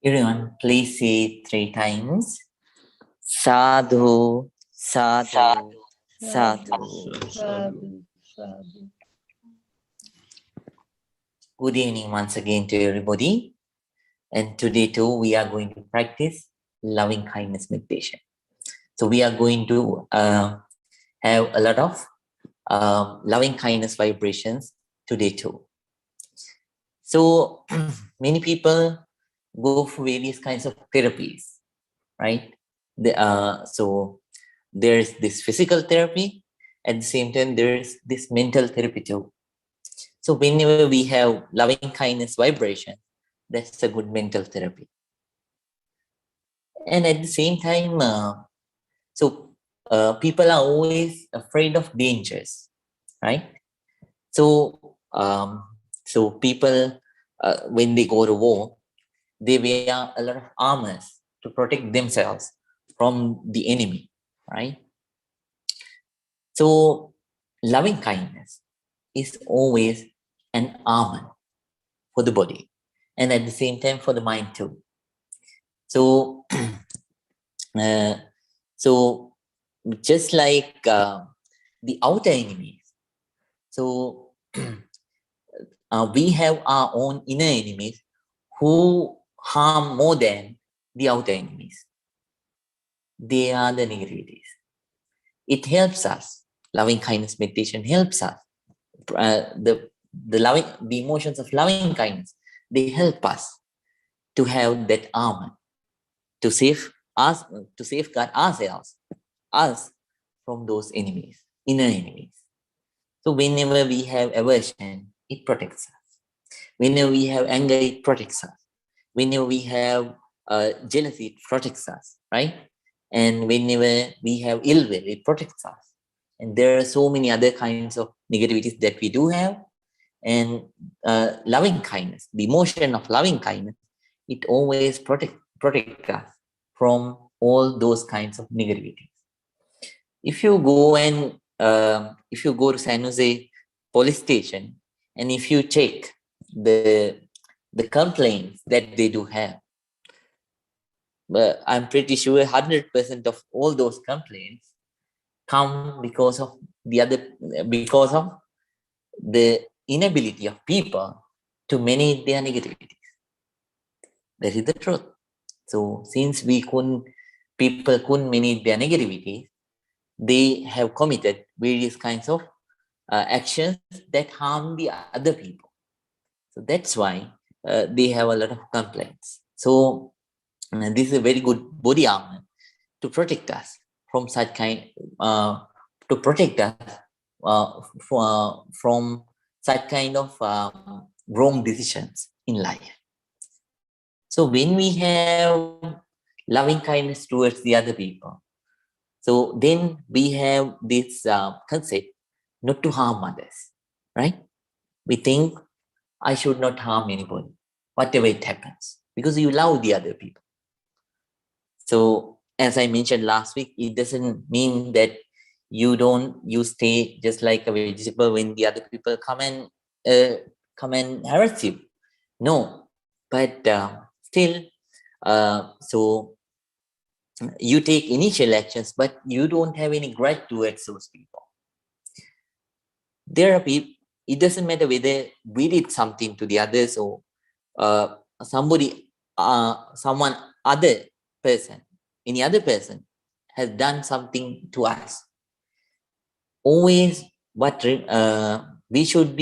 Everyone, please say 3 times. Sadhu, sadhu, sadhu. Sadhu, sadhu. Good evening once again to everybody. And today too, we are going to practice loving kindness meditation. So we are going to have a lot of loving kindness vibrations today too. So many people go for various kinds of therapies, right? So there's this physical therapy. At the same time, there's this mental therapy too. So whenever we have loving kindness vibration, that's a good mental therapy. And at the same time, people are always afraid of dangers, right? So people, when they go to war, they wear a lot of armors to protect themselves from the enemy, right? So loving kindness is always an armor for the body and at the same time for the mind too. So, uh, so just like the outer enemies, so we have our own inner enemies who harm more than the outer enemies. They are the negativities. It helps us. Loving kindness meditation helps us. The emotions of loving kindness, they help us to have that armor to save us, to safeguard ourselves, us from those enemies, inner enemies. So whenever we have aversion, it protects us. Whenever we have anger, it protects us. Whenever we have jealousy, it protects us, right? And whenever we have ill will, it protects us. And there are so many other kinds of negativities that we do have. And loving kindness, the emotion of loving kindness, it always protect us from all those kinds of negativities. If you go and if you go to San Jose police station, and if you check the complaints that they do have, but I'm pretty sure 100% of all those complaints come because of the inability of people to manage their negativities. That is the truth. So since people couldn't manage their negativities, they have committed various kinds of actions that harm the other people. So that's why they have a lot of complaints. So this is a very good body armor to protect us from such kind, to protect us from such kind of wrong decisions in life. So when we have loving kindness towards the other people, so then we have this concept not to harm others, right? We think I should not harm anybody, whatever it happens, because you love the other people. So as I mentioned last week, it doesn't mean that you stay just like a vegetable when the other people come and harass you. No, but still, so you take initial actions, but you don't have any grudge towards those people. There are people, it doesn't matter whether we did something to the others or someone other person, any other person has done something to us. Always we should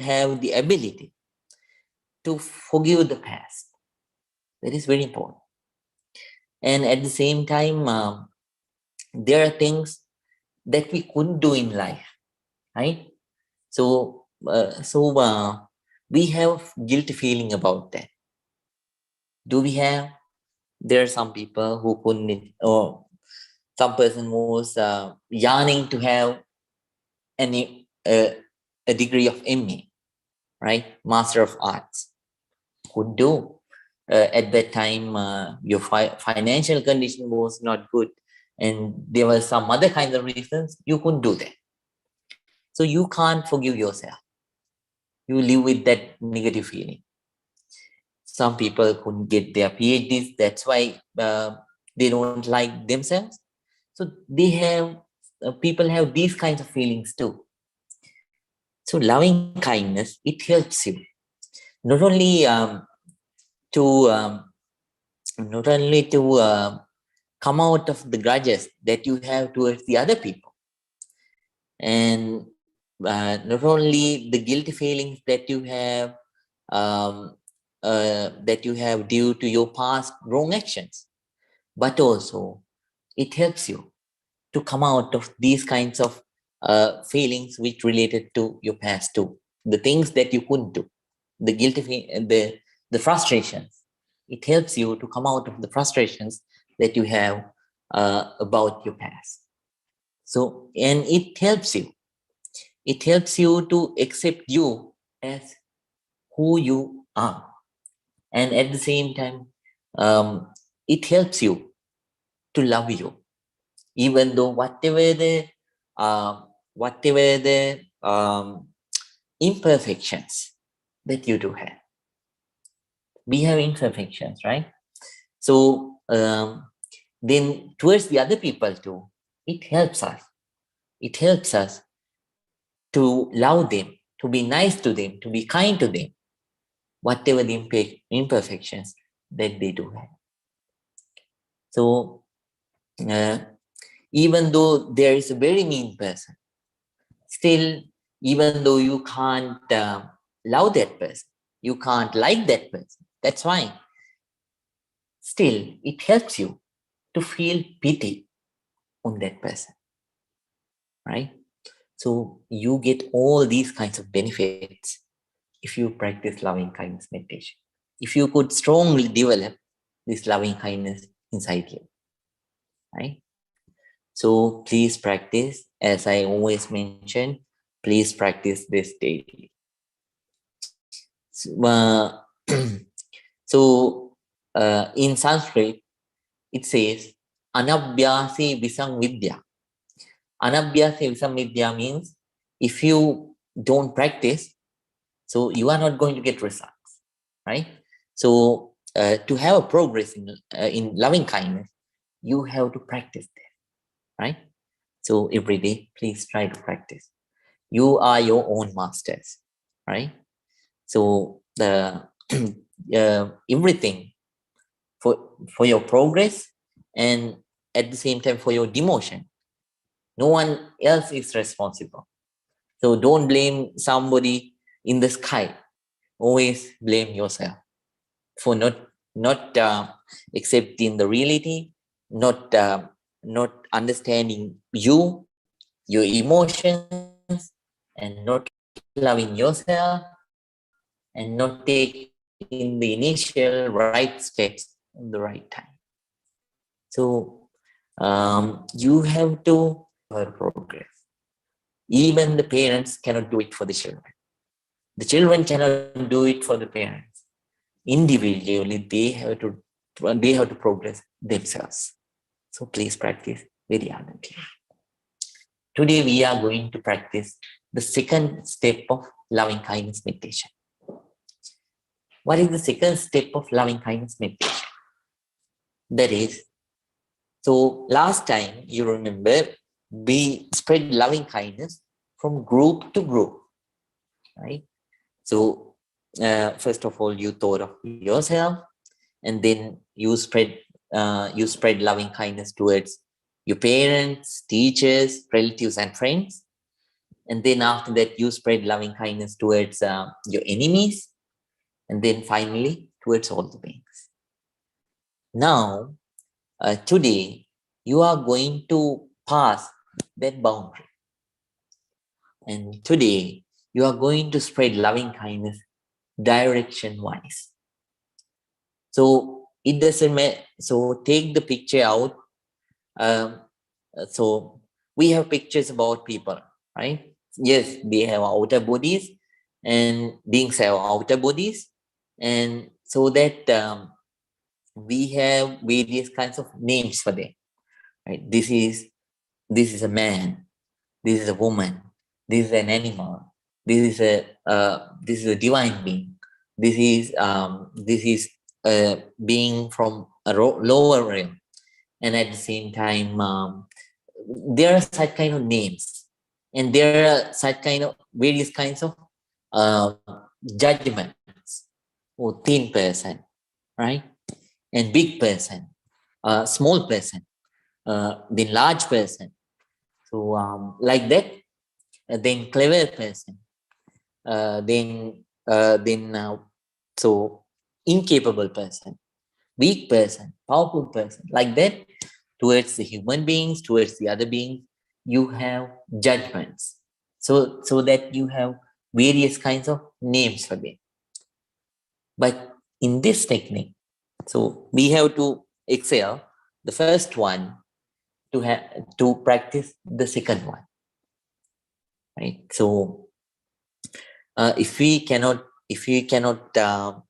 have the ability to forgive the past. That is very important. And at the same time, there are things that we couldn't do in life, right? So we have guilty feeling about that. Do we have? There are some people who couldn't, or some person was yearning to have a degree of MA, right? Master of Arts. Could do. At that time, your financial condition was not good, and there were some other kinds of reasons you couldn't do that. So you can't forgive yourself. You live with that negative feeling. Some people couldn't get their PhDs. That's why they don't like themselves. So they have people have these kinds of feelings too. So loving kindness, it helps you not only to not only to come out of the grudges that you have towards the other people, and not only the guilty feelings that you have due to your past wrong actions, but also it helps you to come out of these kinds of feelings which related to your past too, the things that you couldn't do, the the frustrations. It helps you to come out of the frustrations that you have about your past. So, and it helps you to accept you as who you are, and at the same time it helps you to love you, even though whatever the imperfections that you do have. We have imperfections, right? So then towards the other people too, it helps us. It helps us to love them, to be nice to them, to be kind to them, whatever the imperfections that they do have. So uh, even though there is a very mean person, still, even though you can't love that person, you can't like that person, that's fine. Still, it helps you to feel pity on that person, right? So you get all these kinds of benefits if you practice loving kindness meditation. If you could strongly develop this loving kindness inside you, right? So please practice, as I always mention, please practice this daily. So in Sanskrit, it says, Anabhyasi Visamvidya. Anabhyasi Visamvidya means if you don't practice, so you are not going to get results, right? So to have a progress in loving kindness, you have to practice that, right? So every day, please try to practice. You are your own masters, right? So the everything for your progress, and at the same time for your demotion, no one else is responsible. So don't blame somebody in the sky. Always blame yourself for not accepting the reality, not not understanding you, your emotions, and not loving yourself, and not taking the initial right steps in the right time. So you have to progress. Even the parents cannot do it for the children. The children cannot do it for the parents. Individually, they have to progress themselves. So please practice very ardently. Today we are going to practice the second step of loving kindness meditation. What is the second step of loving kindness meditation? That is, so last time you remember, we spread loving kindness from group to group, right? So first of all, you thought of yourself, and then you spread loving kindness towards your parents, teachers, relatives, and friends. And then after that, you spread loving kindness towards your enemies, and then finally towards all the beings. Now, today, you are going to pass that boundary. And today, you are going to spread loving kindness direction-wise. So it doesn't matter. So take the picture out. So we have pictures about people, right? Yes, they have outer bodies, and beings have outer bodies, and so that we have various kinds of names for them, right? This is a man, this is a woman, this is an animal, this is a divine being. this is being from a lower realm, and at the same time, there are such kind of names, and there are such kind of various kinds of uh, judgments. Oh, thin person, right? And big person, small person, then large person. So like that, then clever person, then so incapable person, weak person, powerful person, like that. Towards the human beings, towards the other beings, you have judgments. So that you have various kinds of names for them. But in this technique, so we have to excel the first one to practice the second one, right? So if we cannot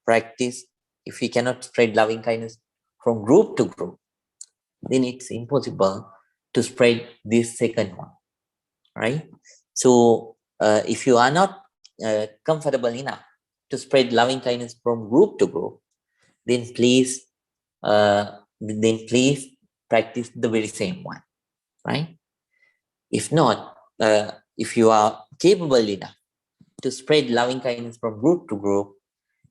practice, if we cannot spread loving kindness from group to group, then it's impossible to spread this second one, right? So if you are not comfortable enough to spread loving kindness from group to group, then please practice the very same one, right? If not, if you are capable enough to spread loving kindness from group to group,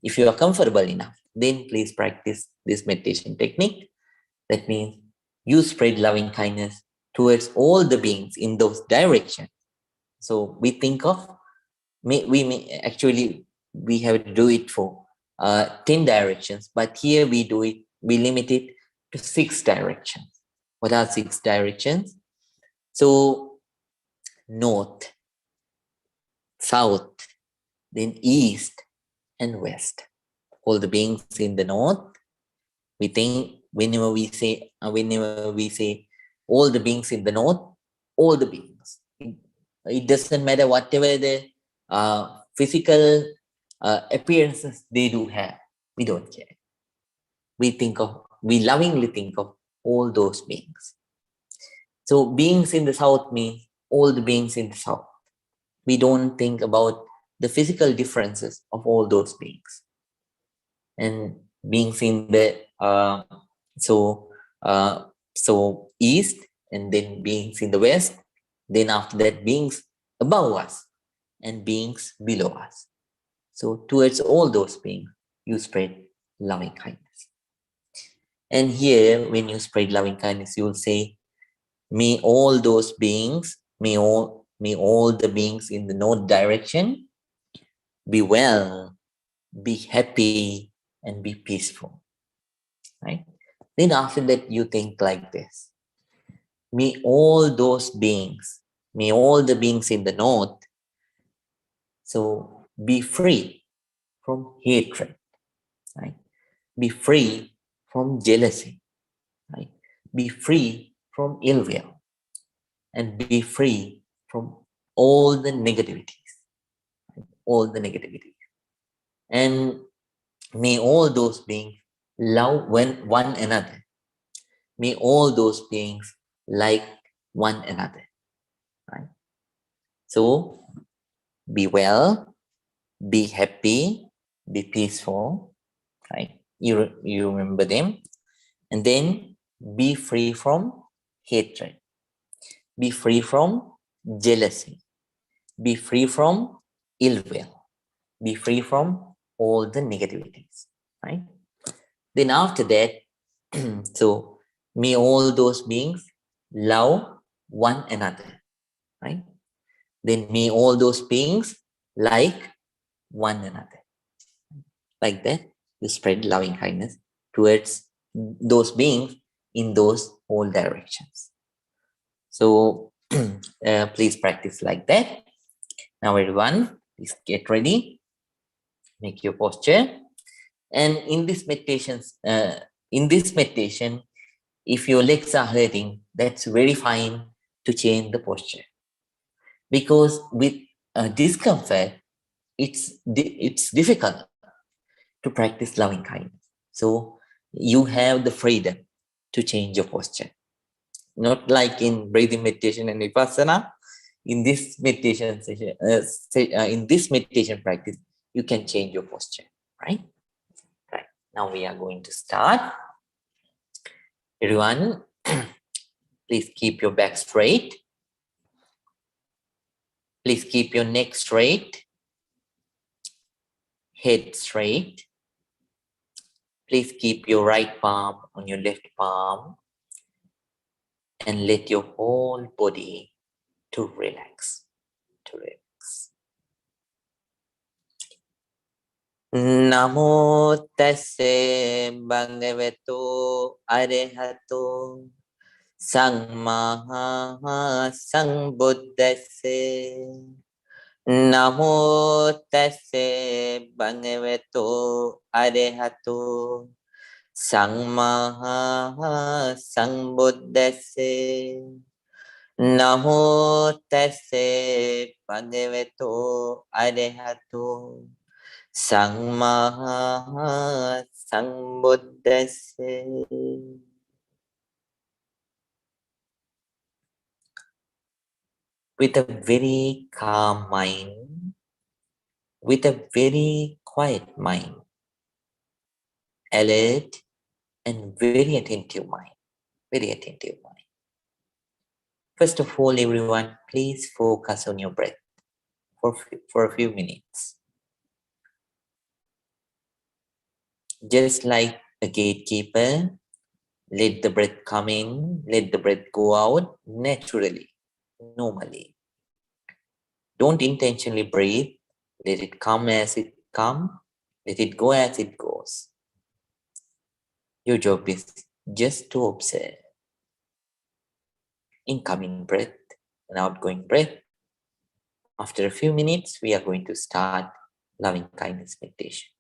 if you are comfortable enough, then please practice this meditation technique. That means you spread loving kindness towards all the beings in those directions. So we think of, we have to do it for 10 directions, but here we limit it to 6 directions. What are 6 directions? So north, south, then east and west. All the beings in the north, we think whenever we say all the beings in the north, all the beings. It doesn't matter whatever the physical appearances they do have. We don't care. We lovingly think of all those beings. So beings in the south means all the beings in the south. We don't think about the physical differences of all those beings. And beings in the so east, and then beings in the west, then after that beings above us and beings below us. So towards all those beings, you spread loving kindness. And here, when you spread loving kindness, you will say, may all those beings, may all the beings in the north direction be well, be happy, and be peaceful. Right? Then after that, you think like this. May all those beings, may all the beings in the north, so be free from hatred, right? Be free from jealousy, right? Be free from ill will, and be free from all the negativities, right? All the negativities. And may all those beings love one another. May all those beings like one another, right? So be well, be happy, be peaceful, right? You remember them. And then be free from hatred, be free from jealousy, be free from ill will, be free from all the negativities, right? Then after that, so may all those beings love one another, right? Then may all those beings like one another. Like that, you spread loving kindness towards those beings in those all directions. So please practice like that. Now everyone, please get ready, make your posture. And in this meditation, if your legs are hurting, that's very fine to change the posture. Because with discomfort, it's difficult to practice loving kindness. So you have the freedom to change your posture. Not like in breathing meditation and vipassana. In this meditation session, in this meditation practice, you can change your posture. right? Right. Now we are going to start. Everyone, please keep your back straight. Please keep your neck straight, head straight. Please keep your right palm on your left palm and let your whole body to relax, to relax. Namo tassa bhagavato arahato samma sambuddhassa. Namo tassa bhagavato arahato samma sambuddhassa. Namo tassa bhagavato arahato samma sambuddhassa. With a very calm mind, with a very quiet mind, alert and very attentive mind, very attentive mind. First of all, everyone, please focus on your breath for a few minutes. Just like a gatekeeper, let the breath come in, let the breath go out naturally, normally. Don't intentionally breathe. Let it come as it comes. Let it go as it goes. Your job is just to observe incoming breath and outgoing breath. After a few minutes, we are going to start loving kindness meditation.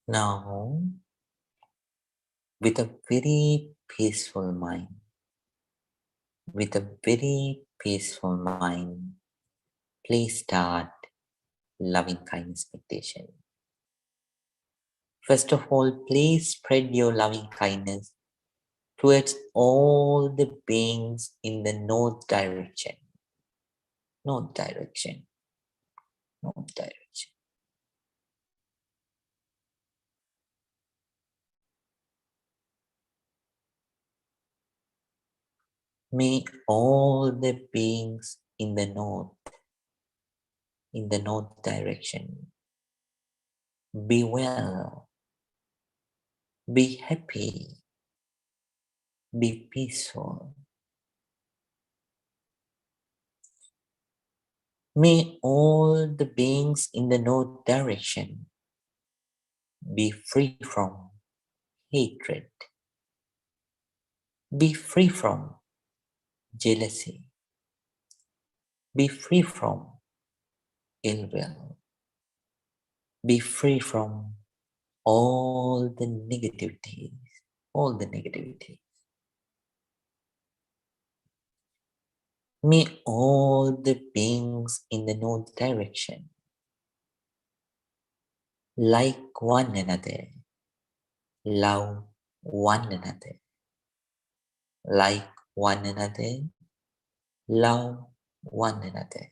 Now, with a very peaceful mind, please start loving kindness meditation. First of all, please spread your loving kindness towards all the beings in the north direction. North direction. North direction. May all the beings in the north direction, be well, be happy, be peaceful. May all the beings in the north direction be free from hatred, be free from jealousy, be free from ill will, be free from all the negativities, all the negativity. May all the beings in the north direction like one another, love one another, like one another, love one another.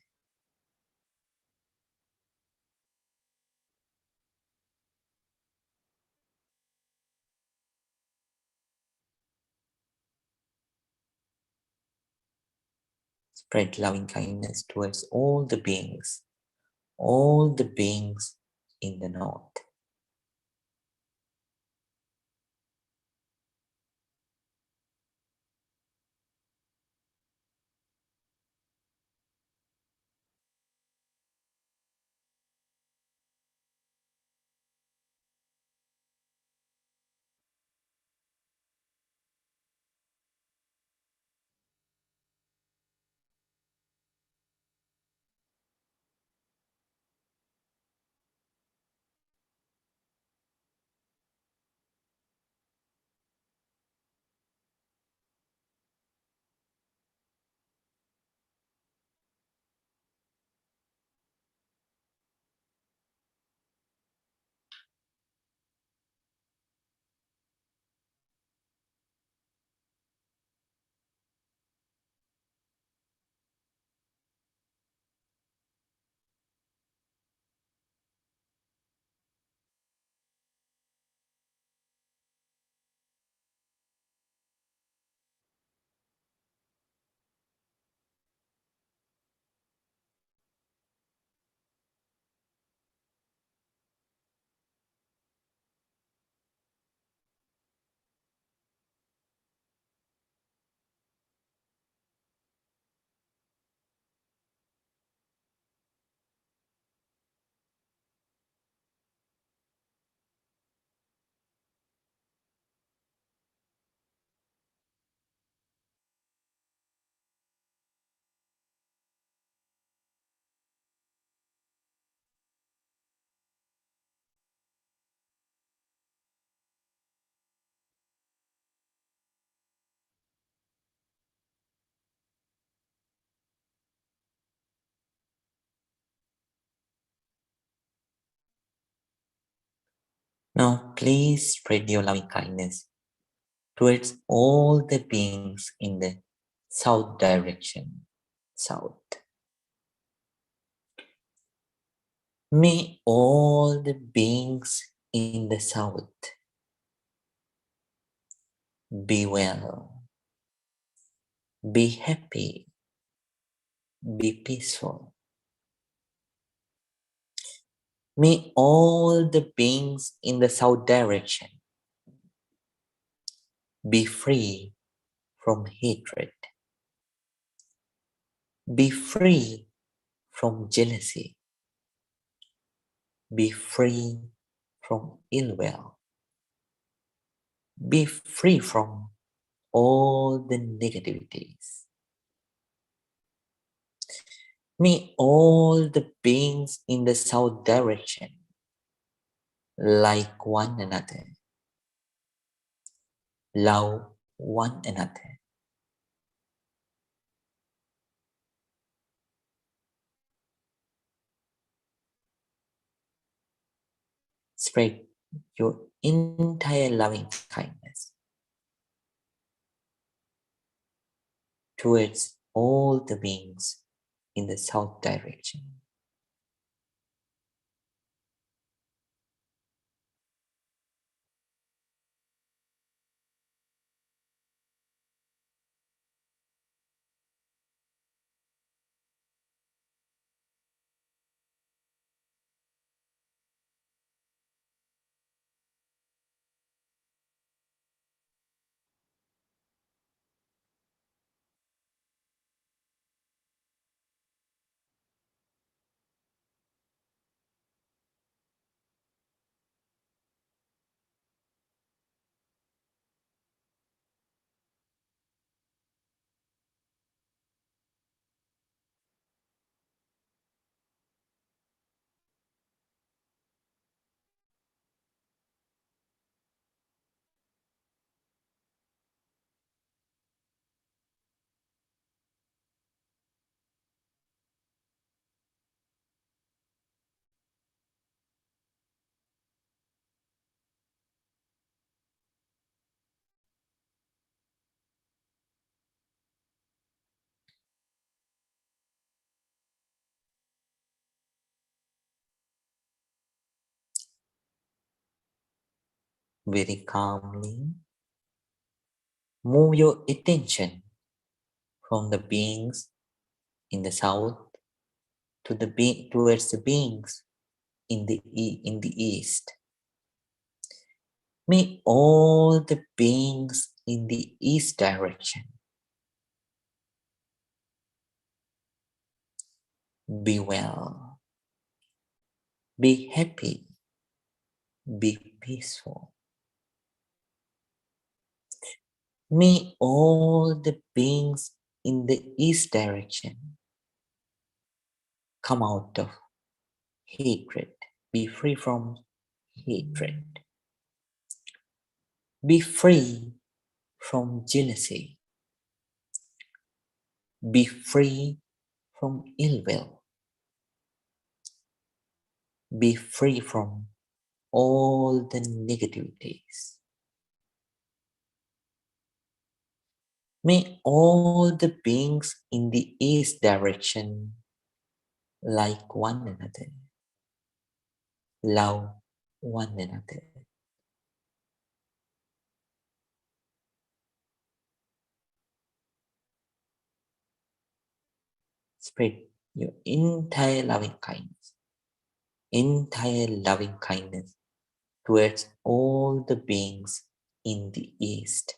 Spread loving kindness towards all the beings in the north. Now please spread your loving kindness towards all the beings in the south direction. South. May all the beings in the south be well, be happy, be peaceful. May all the beings in the south direction be free from hatred, be free from jealousy, be free from ill will, be free from all the negativities. May all the beings in the south direction like one another. Love one another. Spread your entire loving kindness towards all the beings in the south direction. Very calmly, move your attention from the beings in the south to towards the beings in the east. May all the beings in the east direction be well, be happy, be peaceful. May all the beings in the east direction come out of hatred, be free from hatred, be free from jealousy, be free from ill will, be free from all the negativities. May all the beings in the east direction like one another, love one another. Spread your entire loving kindness towards all the beings in the east.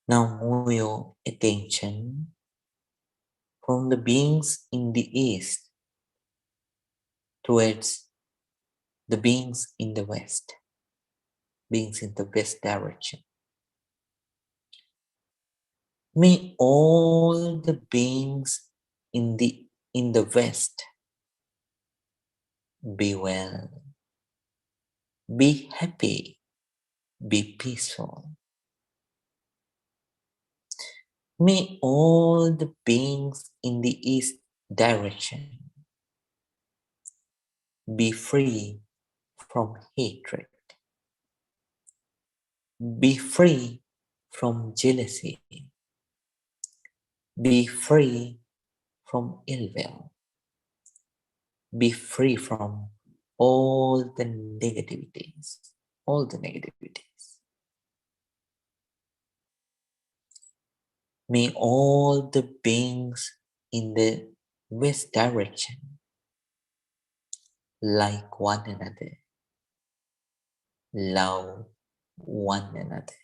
Now move your attention from the beings in the east towards the beings in the west, beings in the west direction. May all the beings in the west be well, be happy, be peaceful. May all the beings in the east direction be free from hatred, be free from jealousy, be free from ill will, be free from all the negativities, all the negativities. May all the beings in the west direction like one another, love one another.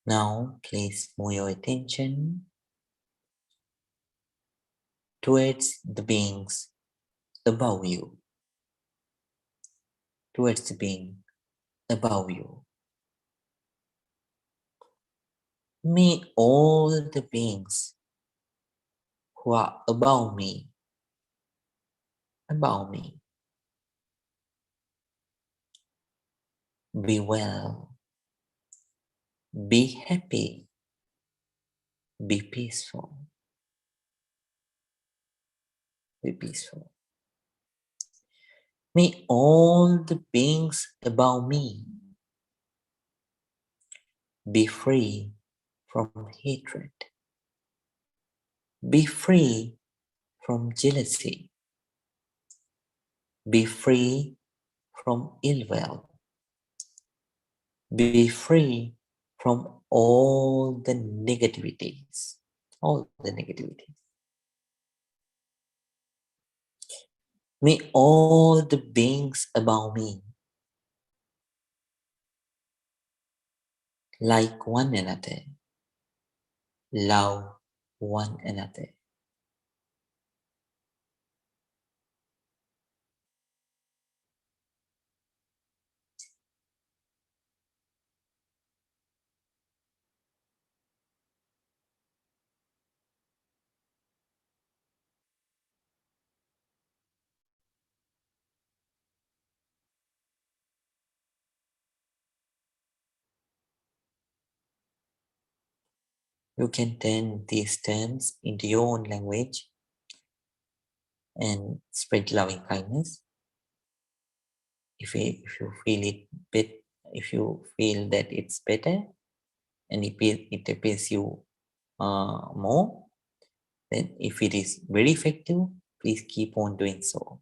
Now please move your attention towards the beings above you, towards the being above you. May all the beings who are above me, be well, be happy, be peaceful, be peaceful. May all the beings above me be free from hatred, be free from jealousy, be free from ill will, be free from all the negativities, all the negativities. May all the beings above me like one another, love one another. You can turn these terms into your own language and spread loving kindness. If you feel it bit, if you feel that it's better and it appeals you more, then if it is very effective, please keep on doing so.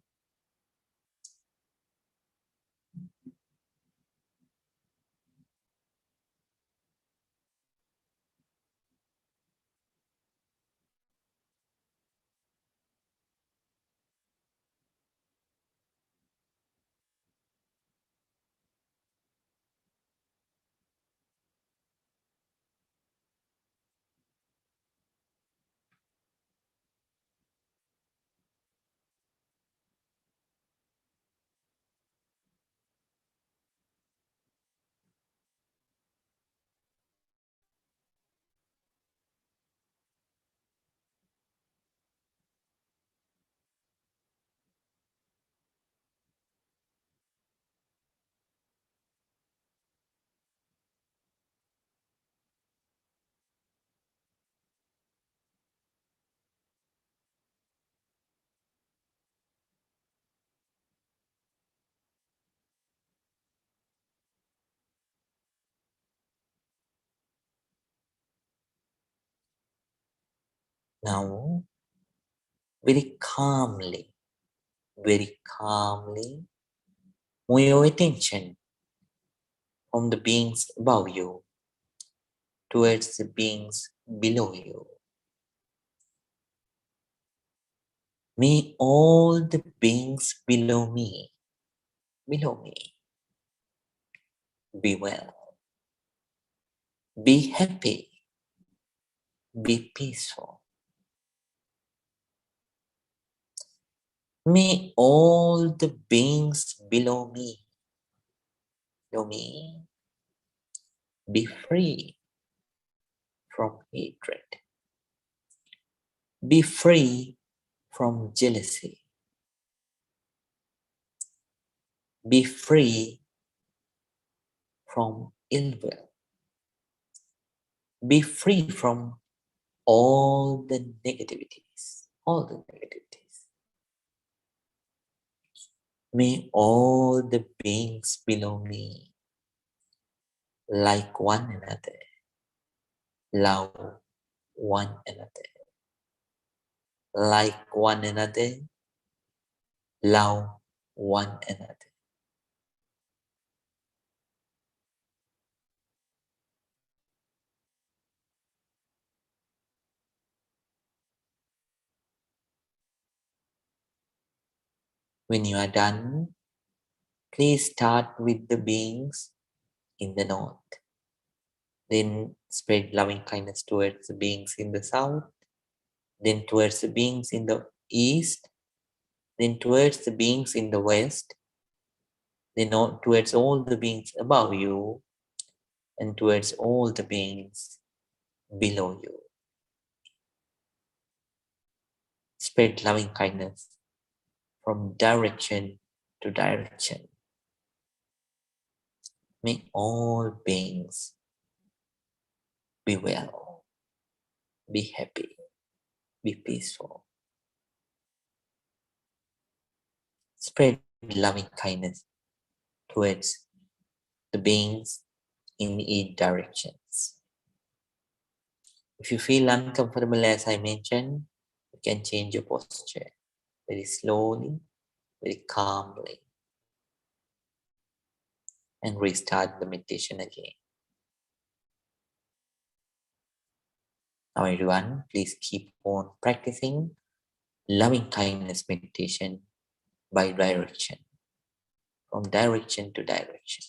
Now, very calmly, move your attention from the beings above you towards the beings below you. May all the beings below me, be well, be happy, be peaceful. May all the beings below me, be free from hatred, be free from jealousy, be free from ill will, be free from all the negativities, May all the beings below me like one another, love one another, like one another, love one another. When you are done, please start with the beings in the north. Then spread loving kindness towards the beings in the south, then towards the beings in the east, then towards the beings in the west, then towards all the beings above you, and towards all the beings below you. Spread loving kindness from direction to direction. Make all beings be well, be happy, be peaceful. Spread loving kindness towards the beings in each directions. If you feel uncomfortable, as I mentioned, you can change your posture very slowly, very calmly, and restart the meditation again. Now, everyone, please keep on practicing loving kindness meditation by direction, from direction to direction.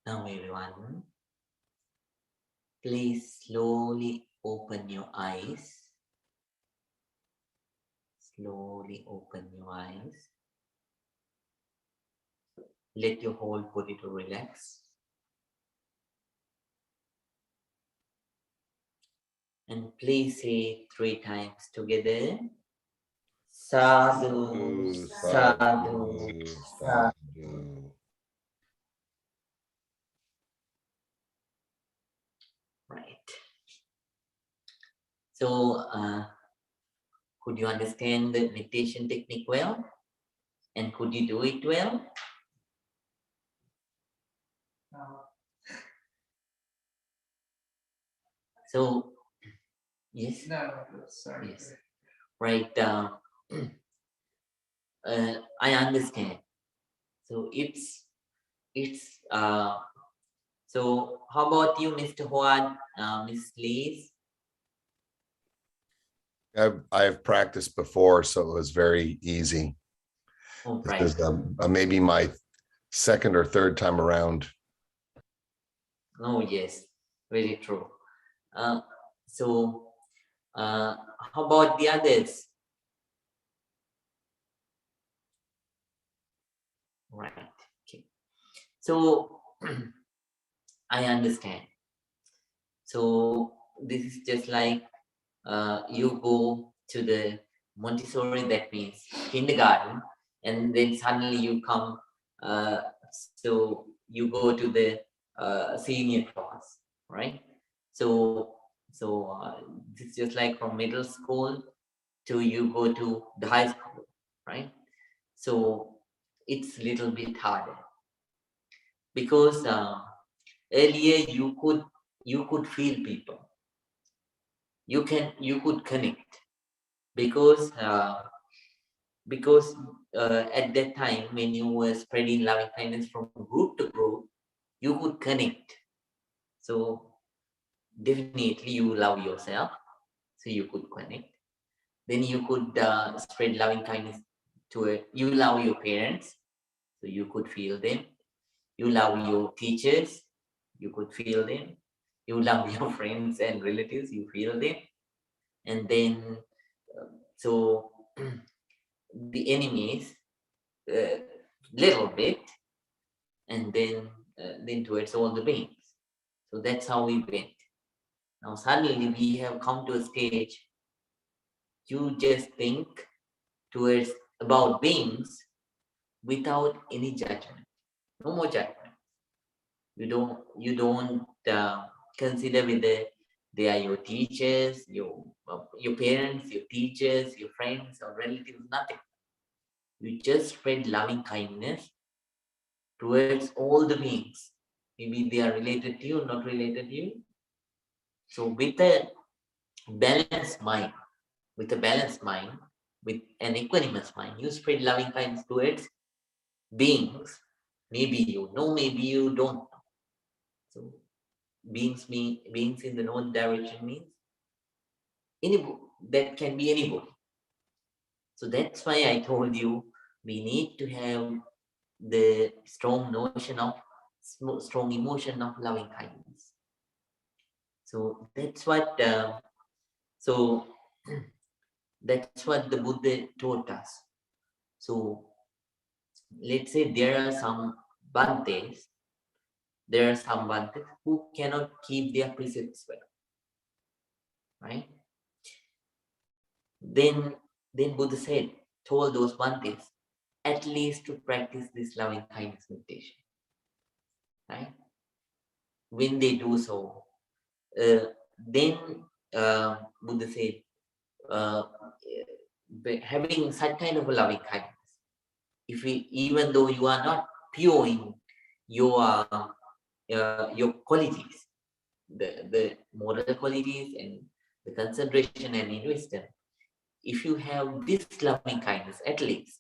Now everyone, please slowly open your eyes. Slowly open your eyes. Let your whole body to relax. And please say 3 times together. Sadhu, sadhu, sadhu. Right. So, could you understand the meditation technique well? And could you do it well? So, yes? No, sorry. Yes. Right. I understand. So so how about you, Mr. Huan, Miss Liz? I've practiced before, so it was very easy. Oh, This right. is maybe my second or third time around. Oh, yes, very true. So how about the others? Right. Okay. So I understand. So this is just like you go to the Montessori, that means kindergarten, and then suddenly you come, so you go to the senior class, right? So it's just like from middle school to you go to the high school, right? So it's a little bit harder because earlier you could feel people, you could connect because at that time when you were spreading loving kindness from group to group, you could connect. So definitely you love yourself, so you could connect. Then you could spread loving kindness to it. You love your parents, so you could feel them. You love your teachers, you could feel them. You love your friends and relatives, you feel them. And then so the enemies, little bit, and then towards all the beings. So that's how we went. Now suddenly we have come to a stage. You just think towards about beings without any judgment. No more judgment. You don't consider whether they are your teachers, your parents, your teachers, your friends or relatives. Nothing. You just spread loving kindness towards all the beings. Maybe they are related to you, not related to you. So with a balanced mind, with a balanced mind, with an equanimous mind, you spread loving kindness towards beings. Maybe you know, maybe you don't know. So beings in the known direction means anybody, that can be anybody. So that's why I told you we need to have the strong notion of strong emotion of loving kindness. So that's what that's what the Buddha taught us. So let's say there are some Bantes who cannot keep their precepts well, right? Then Buddha told those Bantes at least to practice this loving kindness meditation, right? When they do so, then Buddha said, uh, having such kind of a loving kindness, even though you are not pure in your qualities, the moral qualities and the concentration and in wisdom, if you have this loving kindness at least,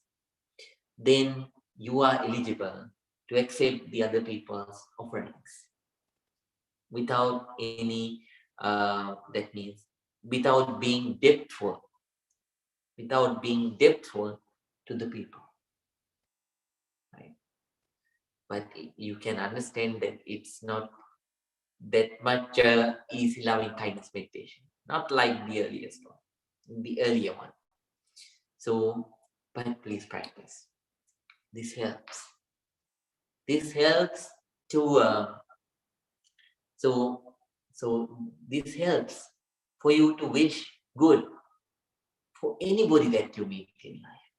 then you are eligible to accept the other people's offerings without any that means without being depthful to the people, right? but you can understand that it's not that much easy loving kindness meditation, not like the earlier one. So, but please practice. This helps. This helps to so this helps for you to wish good for anybody that you meet in life.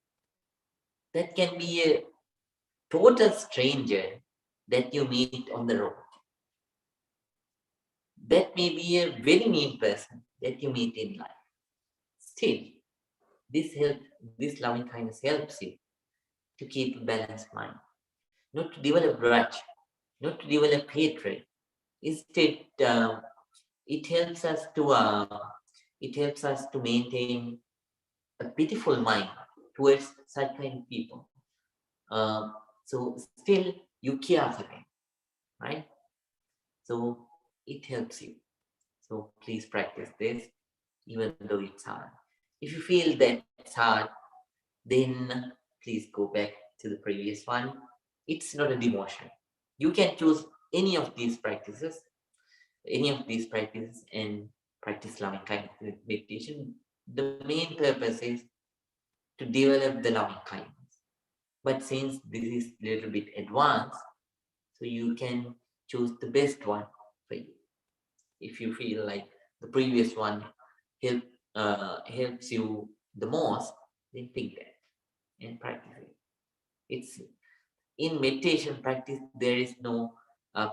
That can be a total stranger that you meet on the road. That may be a very mean person that you meet in life. Still, this loving kindness helps you to keep a balanced mind, not to develop grudge, not to develop hatred. Instead, it helps us to maintain a pitiful mind towards such kind of people. So still you care for them, right? So it helps you. So please practice this, even though it's hard. If you feel that it's hard, then please go back to the previous one. It's not a demotion. You can choose any of these practices, and practice loving kindness meditation. The main purpose is to develop the loving kindness. But since this is a little bit advanced, so you can choose the best one for you. If you feel like the previous one helps you the most, then pick that and practice it. It's in meditation practice, there is no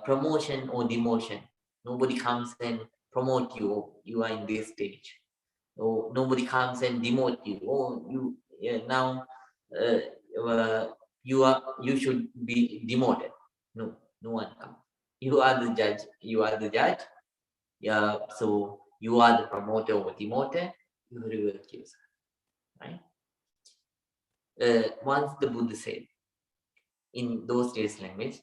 promotion or demotion. Nobody comes and promote you. Oh, you are in this stage. Or nobody comes and demote you. Oh, now you should be demoted. No, no one comes. You are the judge. You are the judge. Yeah. So you are the promoter or demoter. You revert yourself. Right. Once the Buddha said in those days language,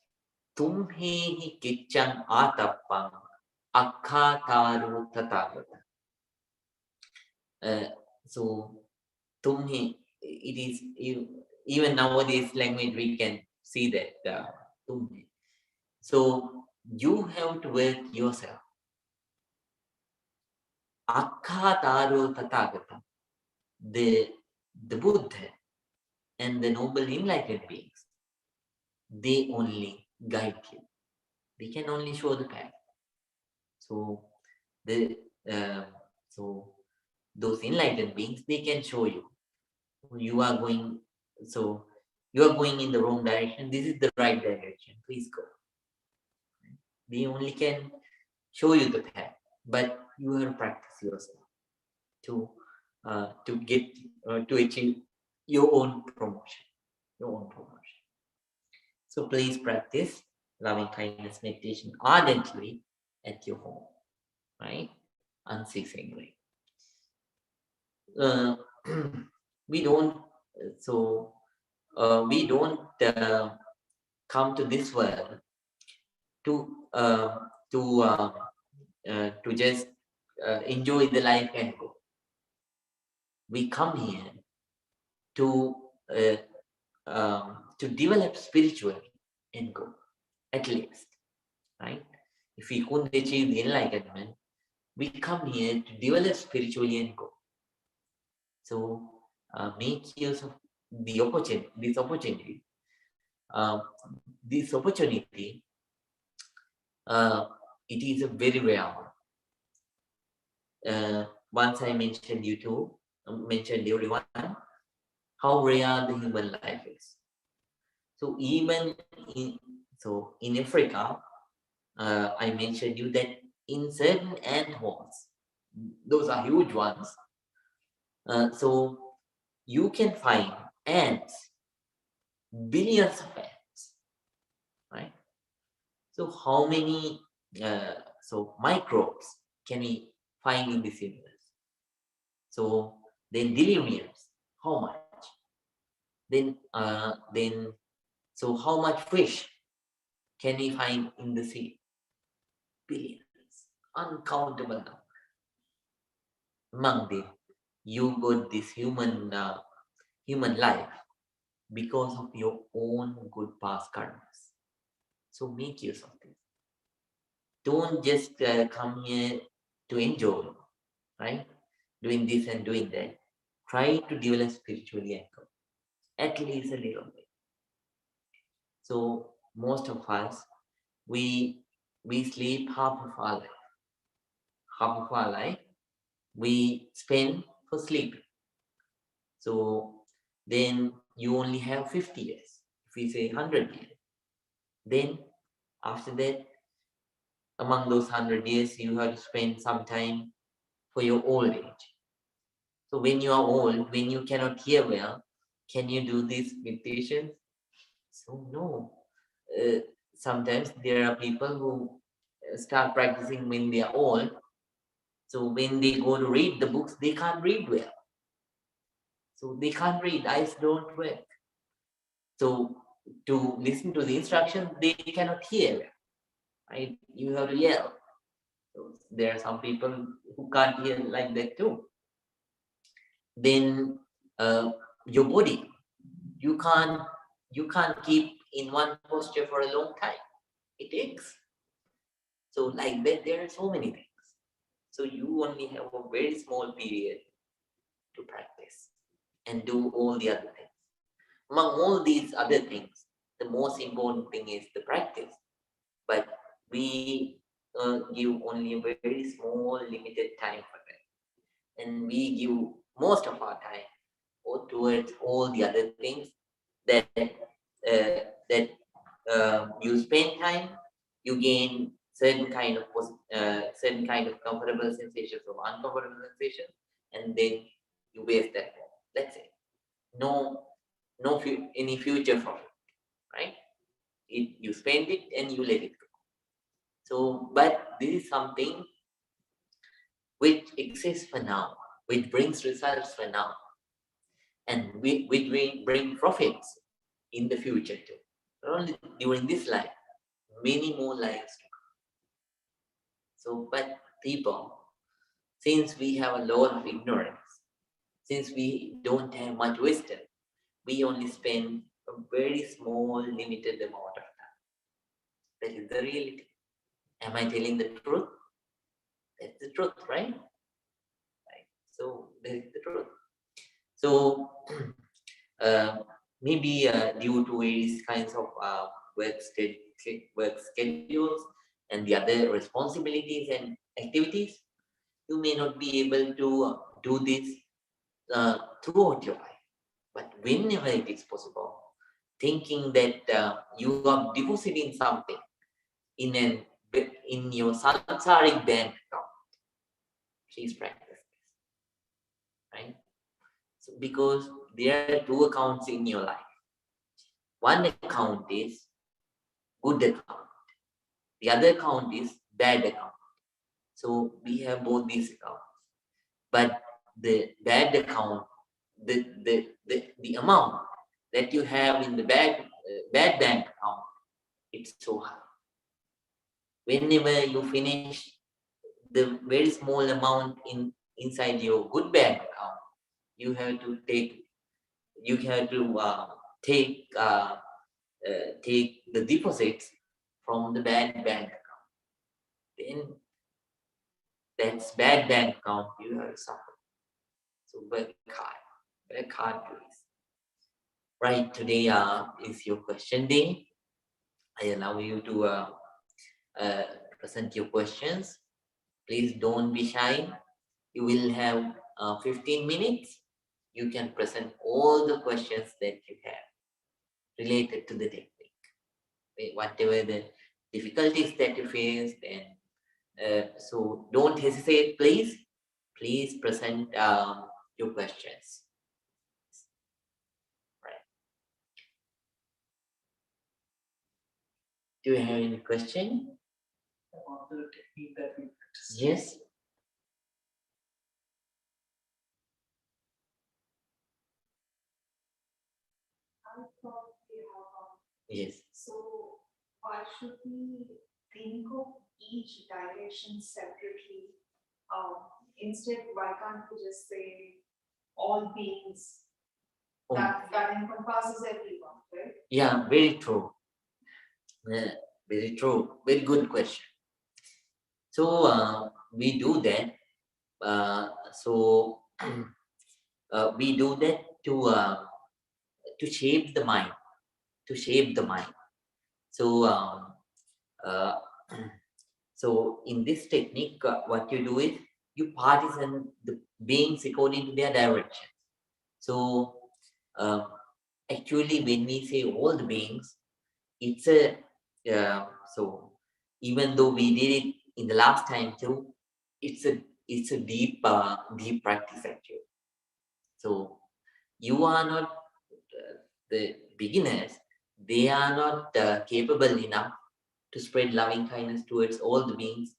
Tumhehi kichang atapang akataru tathagata. So Tumhe, it is even nowadays language we can see that Tumhe. So you have to work yourself. Akataru tathagata. The Buddha and the noble enlightened beings, they only guide you. They can only show the path. So those enlightened beings, they can show you. You are going in the wrong direction. This is the right direction. Please go. They only can show you the path, but you have to practice yourself to get to achieve your own promotion. So please practice loving kindness meditation ardently at your home, right? Unceasingly. We don't come to this world to just enjoy the life and go. We come here to develop spiritually and go, at least, right? If we couldn't achieve the enlightenment, we come here to develop spiritually and go. So make use of the opportunity. This opportunity, it is a very rare one. Once I mentioned everyone how rare the human life is. So even in Africa, I mentioned you that in certain ant holes, those are huge ones. So you can find ants, billions of ants, right? So how many microbes can we find in this universe? So then deliriums, how much? Then so how much fish can we find in the sea? Billions, uncountable number. Among them, you got this human life because of your own good past karmas. So make use of this. Don't just come here to enjoy, right? Doing this and doing that. Try to develop spiritually anchored, at least a little bit. So most of us, we sleep half of our life. Half of our life we spend for sleeping. So then you only have 50 years. If we say 100 years, then after that, among those 100 years, you have to spend some time for your old age. So when you are old, when you cannot hear well, can you do this meditation? So no. Sometimes there are people who start practicing when they are old. So when they go to read the books, they can't read well. So they can't read, eyes don't work. So to listen to the instructions, they cannot hear, right? You have to yell. So there are some people who can't hear like that too. Then your body, you can't keep in one posture for a long time. It takes. So like that, there are so many things. So you only have a very small period to practice and do all the other things. Among all these other things, the most important thing is the practice. But we give only a very small, limited time for that. And we give most of our time towards all the other things that you spend time, you gain certain kind of comfortable sensations or uncomfortable sensations, and then you waste that time. That's it. No, any future from it, right? You spend it and you let it go. So, but this is something which exists for now, which brings results for now, and which will bring profits in the future too. Not only during this life, many more lives to come. So, but people, since we have a lot of ignorance, since we don't have much wisdom, we only spend a very small, limited amount of time. That is the reality. Am I telling the truth? That's the truth, right? So that is the truth. So maybe due to various kinds of work schedules and the other responsibilities and activities, you may not be able to do this throughout your life. But whenever it is possible, thinking that you are depositing something in your samsaric bank account, please practice this, right? So because there are two accounts in your life. One account is good account. The other account is bad account. So we have both these accounts. But the bad account, the amount that you have in the bad bank account, it's so high. Whenever you finish the very small amount inside your good bank account, you have to take take the deposits from the bad bank account. Then that's bad bank account, you have to suffer. So work hard, please. Right, today is your question day. I allow you to present your questions. Please don't be shy. You will have 15 minutes. You can present all the questions that you have related to the technique. Whatever the difficulties that you faced, and so don't hesitate, please. Please present your questions. Right. Do you have any question? About the technique that we practice. Yes. I thought Vihara. Yes. So why should we think of each direction separately? Instead, why can't we just say all beings? That encompasses everyone, right? Yeah, very true. Very true. Very good question. So we do that. So we do that to shape the mind. To shape the mind. So uh, so in this technique, what you do is you partition the beings according to their direction. So uh, actually, when we say all the beings, it's a so even though we did it in the last time too, it's a deep practice actually. So you are not the beginners; they are not capable enough to spread loving kindness towards all the beings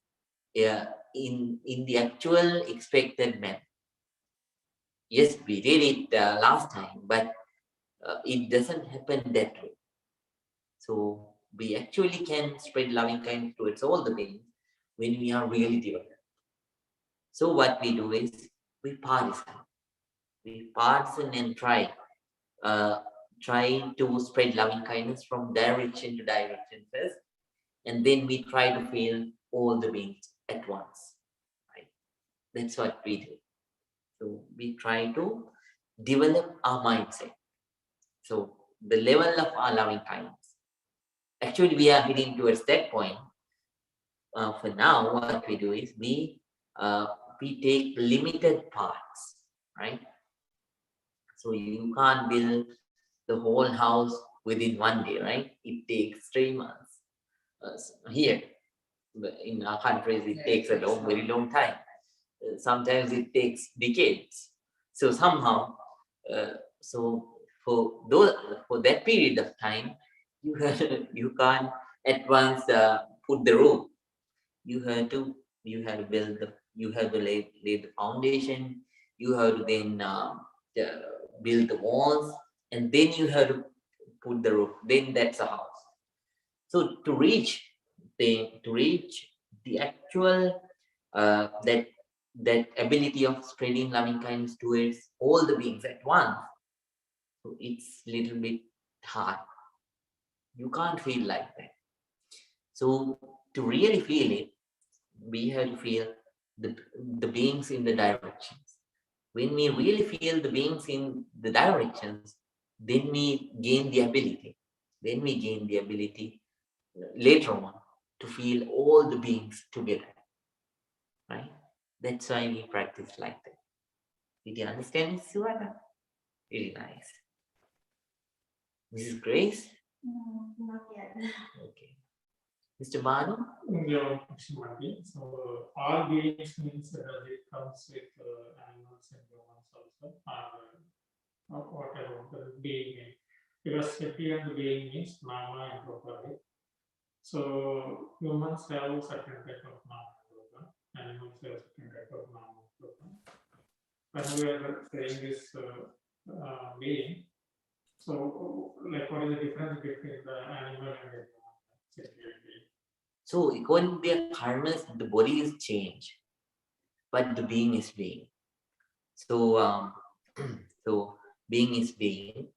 in the actual expected manner. Yes, we did it last time, but it doesn't happen that way. So we actually can spread loving kindness towards all the beings when we are really developed. So what we do is we partition. We partition and uh, try to spread loving kindness from direction to direction first, and then we try to feel all the beings at once. Right? That's what we do. So we try to develop our mindset. So the level of our loving kindness. Actually, we are heading towards that point. For now, what we do is uh, we take limited parts, right? So you can't build the whole house within one day, right? It takes 3 months. Here in our countries, it takes a very long time. Sometimes it takes decades. So somehow, uh, so for that period of time, you you can't at once put the roof. You have to build you have to lay the foundation. You have to then build the walls, and then you have to put the roof. Then that's a house. So to reach the actual that ability of spreading loving kindness towards all the beings at once, so it's little bit hard. You can't feel like that. So to really feel it, we have to feel the, the beings in the directions. When we really feel the beings in the directions, then we gain the ability. Then we gain the ability later on to feel all the beings together. Right? That's why we practice like that. Did you understand it, Suhana? Really nice. Mrs. Grace? No, not yet. Okay. Mr. Manu? Your question might be, so all beings means it comes with animals and humans also, or whatever the being means. Because here the being means nama and rupa, right? So humans have a certain type of nama and rupa, animals have a certain type of nama and rupa. When we are saying this being, so like what is the difference between the animal and the sentient being? So according to their karmas, the body is changed, but the being is being. So so being is being,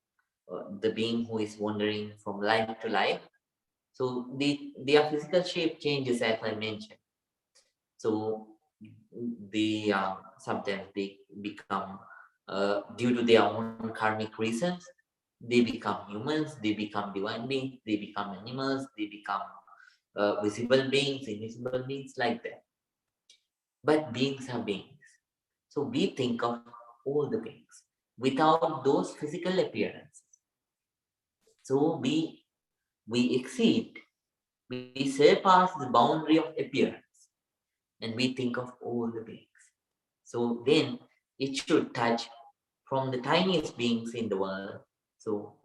the being who is wandering from life to life. So their physical shape changes as I mentioned. So they sometimes they become due to their own karmic reasons, they become humans, they become divine beings, they become animals, they become visible beings, invisible beings, like that. But beings are beings. So we think of all the beings without those physical appearances. So we exceed, we surpass the boundary of appearance, and we think of all the beings. So then it should touch from the tiniest beings in the world. So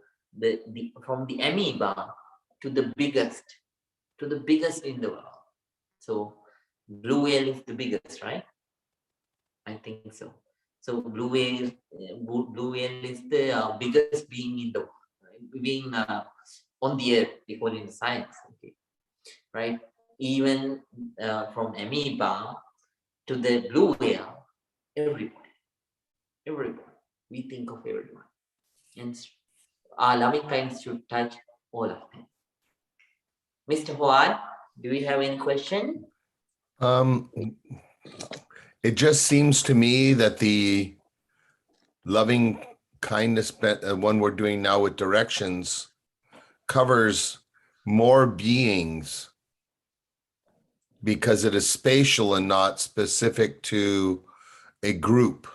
from the amoeba to the biggest in the world. So blue whale is the biggest, right? I think so. So blue whale is the biggest being in the world, right? Being on the earth according to science. Okay, right? Even from amoeba to the blue whale, everybody. We think of everyone, and our loving kindness should touch all of them. Mr. Howard, do you have any question? It just seems to me that the loving kindness, one we're doing now with directions, covers more beings because it is spatial and not specific to a group.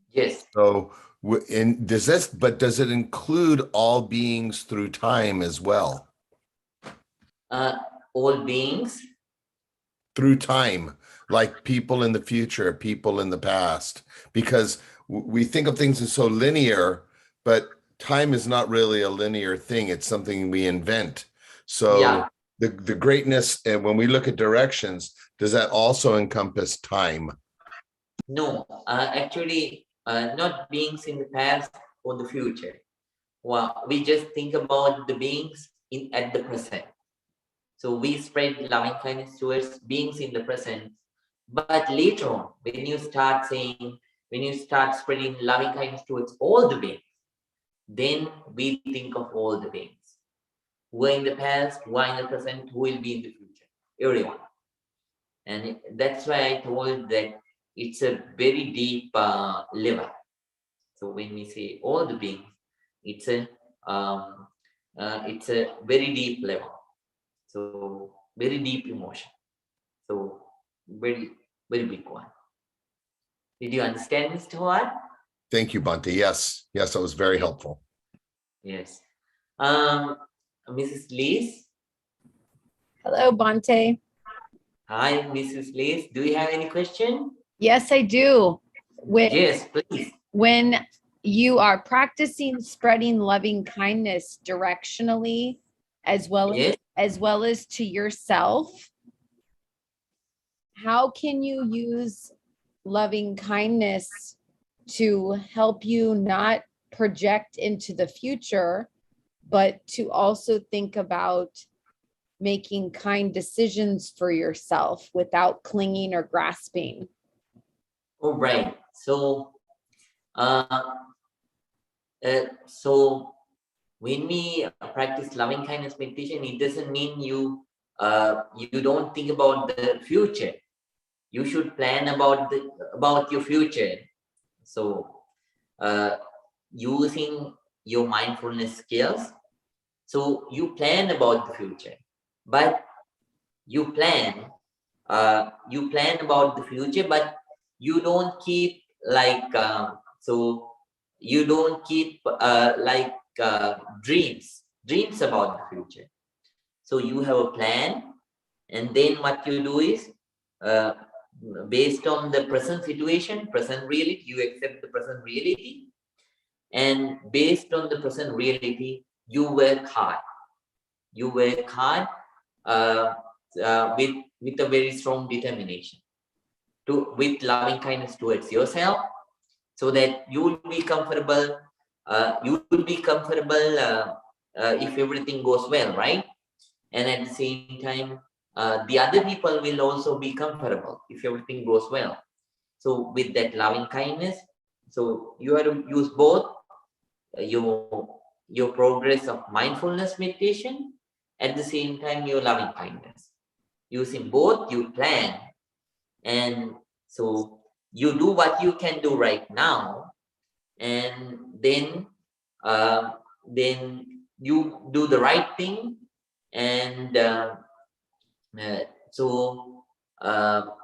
Yes. So, does it include all beings through time as well? All beings. Through time, like people in the future, people in the past, because we think of things as so linear, but time is not really a linear thing. It's something we invent. So Yeah. the greatness, and when we look at directions, does that also encompass time? No, actually, not beings in the past or the future. Well, we just think about the beings at the present. So we spread loving kindness towards beings in the present. But later on, when you start spreading loving kindness towards all the beings, then we think of all the beings. Who are in the past, who are in the present, who will be in the future, everyone. And that's why I told that it's a very deep level. So when we say all the beings, it's a very deep level. So very deep emotion. So very, very big one. Did you understand, Mr. Howard? Thank you, Bhante. Yes, that was very helpful. Yes. Mrs. Lees. Hello, Bhante. Hi, Mrs. Lees. Do you have any question? Yes, I do. Yes, please. When you are practicing spreading loving kindness directionally, as well as to yourself, how can you use loving kindness to help you not project into the future, but to also think about making kind decisions for yourself without clinging or grasping? All right. So when we practice loving kindness meditation, it doesn't mean you don't think about the future. You should plan about your future. So using your mindfulness skills, so you plan about the future, but you plan about the future, but you don't keep you don't keep dreams about the future. So you have a plan, and then what you do is based on the present situation, present reality, you accept the present reality, and based on the present reality, you work hard. You work hard with a very strong determination with loving kindness towards yourself, so that you will be comfortable. If everything goes well, right? And at the same time, the other people will also be comfortable if everything goes well. So with that loving kindness, so you have to use both your progress of mindfulness meditation, at the same time your loving kindness. Using both, you plan, and so you do what you can do right now, and then you do the right thing, and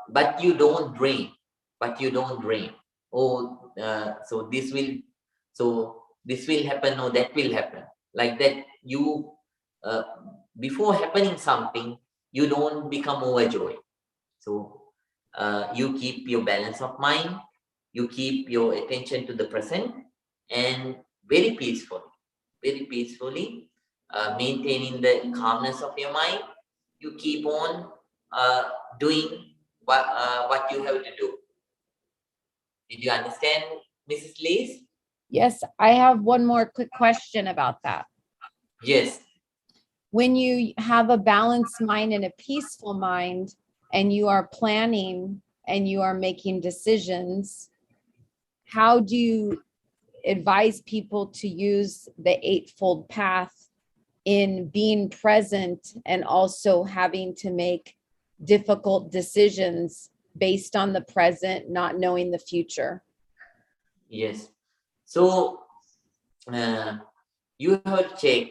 but you don't dream. Oh, so this will happen, or that will happen, like that. You before happening something, you don't become overjoyed. So you keep your balance of mind, you keep your attention to the present, and very peacefully, maintaining the calmness of your mind, you keep on doing what you have to do. Did you understand, Mrs. Lees? Yes, I have one more quick question about that. Yes. When you have a balanced mind and a peaceful mind, and you are planning and you are making decisions, how do you advise people to use the Eightfold path in being present and also having to make difficult decisions based on the present, not knowing the future. Yes. So you have to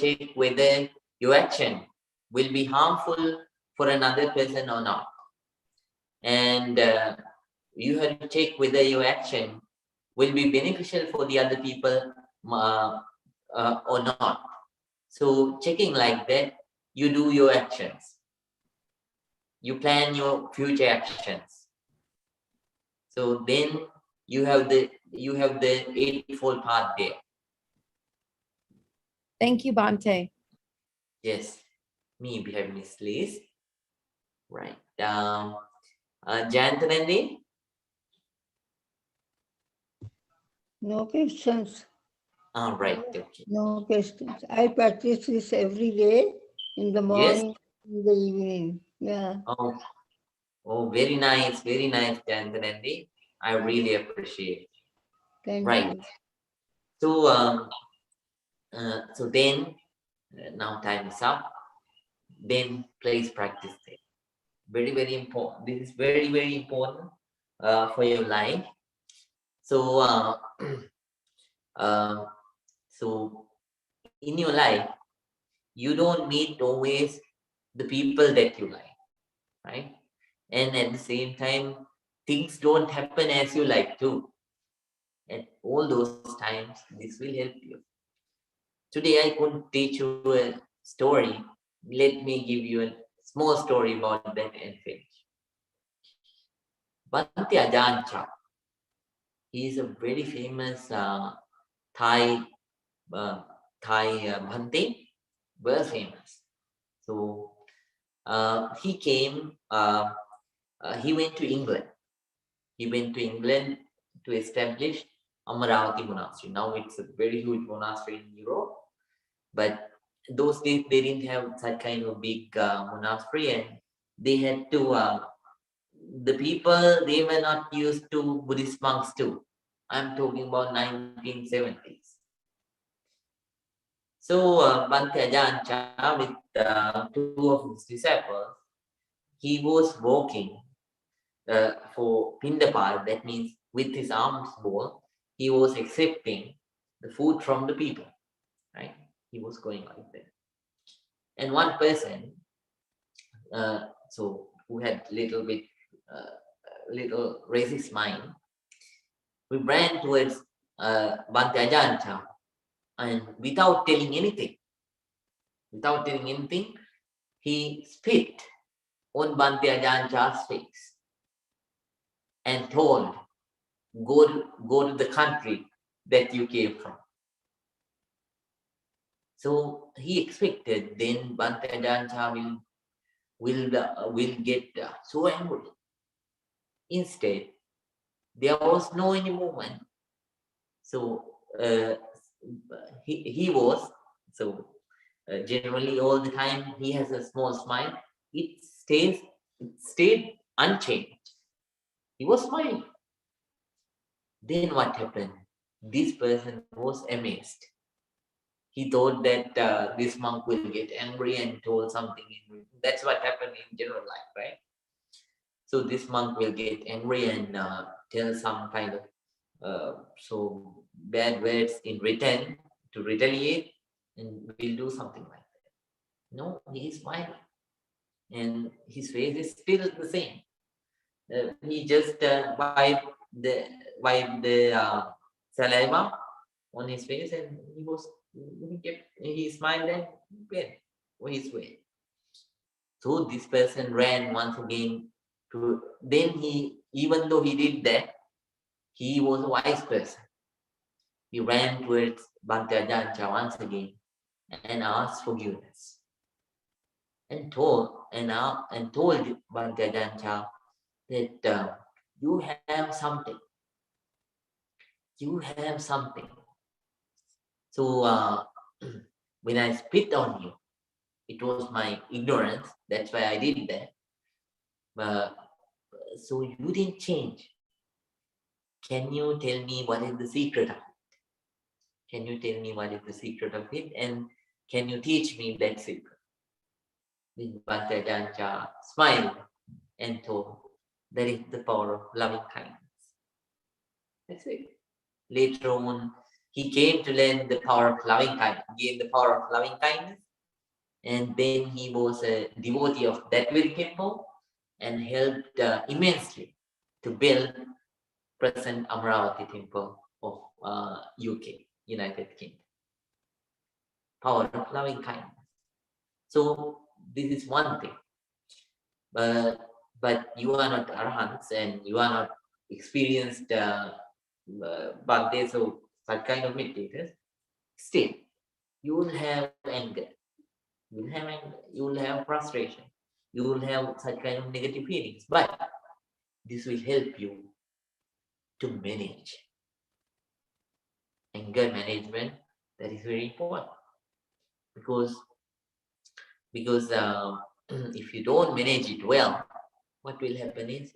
check whether your action will be harmful for another person or not. And you have to check whether your action will be beneficial for the other people or not. So checking like that, you do your actions. You plan your future actions. So then you have the Eightfold path there. Thank you, Bhante. Yes, me behind Miss Liz. Right down. Jantanandi? No questions. All right, okay. No questions. I practice this every day in the morning, in the evening. Yeah. Oh, very nice, Jantanandi. I really appreciate. Thank Right. you. So so then now time is up. Then please practice it. Very important. This is very important for your life. So so in your life, you don't meet always the people that you like, right? And at the same time, things don't happen as you like to. At all those times, this will help you. Today I couldn't teach you a story. Let me give you a small story about that and finish. Bhante Ajahn, he is a very famous Thai Bhante, very famous. So he came. He went to England. He went to England to establish Amaravati Monastery. Now it's a very huge monastery in Europe, but those days they didn't have such kind of big monastery, and they had to. The people, they were not used to Buddhist monks too. I'm talking about 1970s. So Bhante Ajahn Chah with two of his disciples, he was walking for Pindapal, that means with his arms full, he was accepting the food from the people, right? He was going like that. And one person, so who had little racist mind, we ran towards Bhante Ajahn Chah, and without telling anything, he spit on Bhante Ajahn Chah's face and told, go to the country that you came from. So he expected then Bhante Ajahn Chah will get so angry. Instead, there was no any movement. So he was, so generally all the time he has a small smile. It stayed unchanged. He was smiling. Then what happened? This person was amazed. He thought that this monk will get angry and told something. That's what happened in general life, right? So this monk will get angry and tell some kind of so bad words in return to retaliate, and will do something like that. No, he is smiling, and his face is still the same. He just wiped the saliva on his face, and he smiled and went his way. So this person ran once again to. Then he, even though he did that, he was a wise person. He ran towards Bhante Ajahn Chah once again and asked forgiveness, and told Bhante Ajahn Chah that you have something. You have something. So when I spit on you, it was my ignorance. That's why I did that. So you didn't change. Can you tell me what is the secret of it? Can you tell me what is the secret of it? And Can you teach me that secret? Then Bhante Ajahn smiled and told, that is the power of loving kindness. That's it. Later on, he came to learn the power of loving kindness, gain the power of loving kindness, and then he was a devotee of that very temple and helped immensely to build present Amaravati temple of UK, United Kingdom. Power of loving kindness. So this is one thing. But you are not arahants and you are not experienced bhaktis or such kind of meditators. Still, you will have anger. You will have anger. You will have frustration. You will have such kind of negative feelings. But this will help you to manage. Anger management, that is very important. Because if you don't manage it well, what will happen is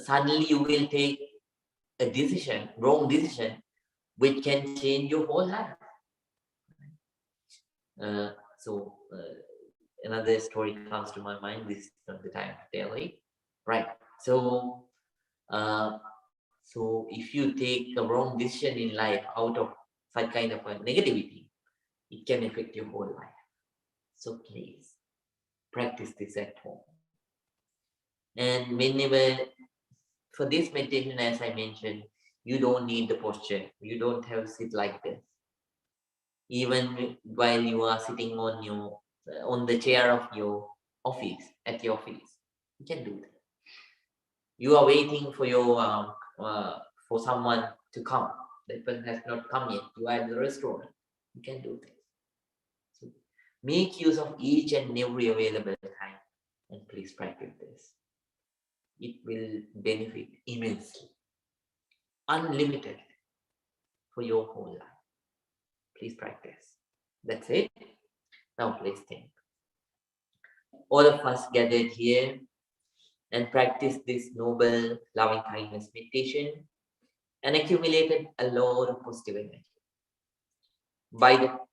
suddenly you will take a decision, wrong decision, which can change your whole life. Another story comes to my mind. This is not the time to tell it, right? So if you take a wrong decision in life out of such kind of a negativity, it can affect your whole life. So please practice this at home. And whenever, for this meditation, as I mentioned, you don't need the posture. You don't have to sit like this. Even while you are sitting on the chair of your office, at your office, you can do that. You are waiting for for someone to come. That person has not come yet. You are at the restaurant. You can do this. So make use of each and every available time, and please practice this. It will benefit immensely, unlimited for your whole life. Please practice. That's it. Now please think. All of us gathered here and practiced this noble loving kindness meditation and accumulated a lot of positive energy.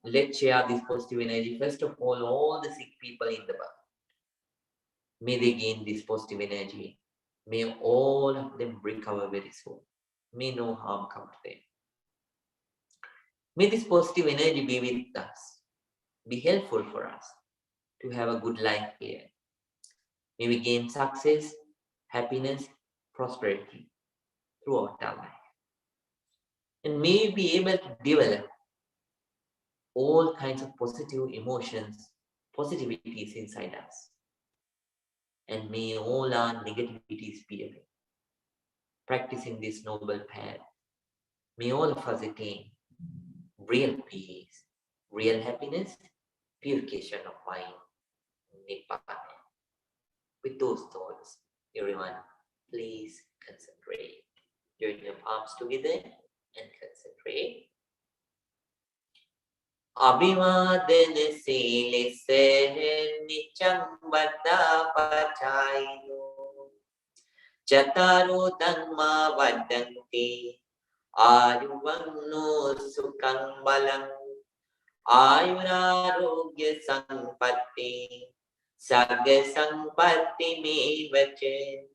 Let's share this positive energy, first of all the sick people in the world. May they gain this positive energy. May all of them recover very soon. May no harm come to them. May this positive energy be with us, be helpful for us to have a good life here. May we gain success, happiness, prosperity throughout our life. And may we be able to develop all kinds of positive emotions, positivities inside us. And may all our negativities be away. Practicing this noble path, may all of us attain real peace, real happiness, purification of mind, Nibbana. With those thoughts, everyone, please concentrate. Join your palms together and concentrate. Abhivadana silisse nichang vada pachayino Chataro dhamma vadanti Ayuvanno sukhang balang Ayurarogya sampatti Sagga sampatti me vache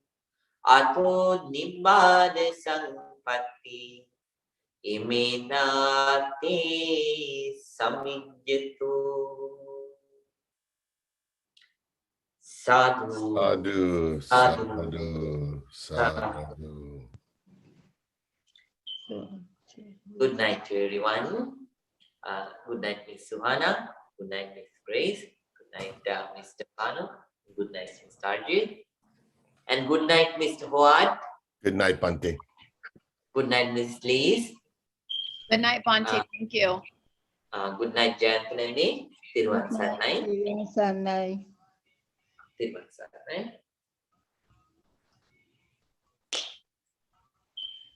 Ato nibbana sampatti Imenate samijjatu. Sadhu. Sadhu, sadhu, sadhu. Good night to everyone. Good night, Ms. Suhana. Good night, Ms. Grace. Good night, Mr. Kanu. Good night, Mr. Arjit. And good night, Mr. Howard. Good night, Bhante. Good night, Mrs. Liz. Good night, Bhante. Thank you. Good night, Jayantanandi. Tirvan Sarnai. Sanai. Tirvan Sarnai.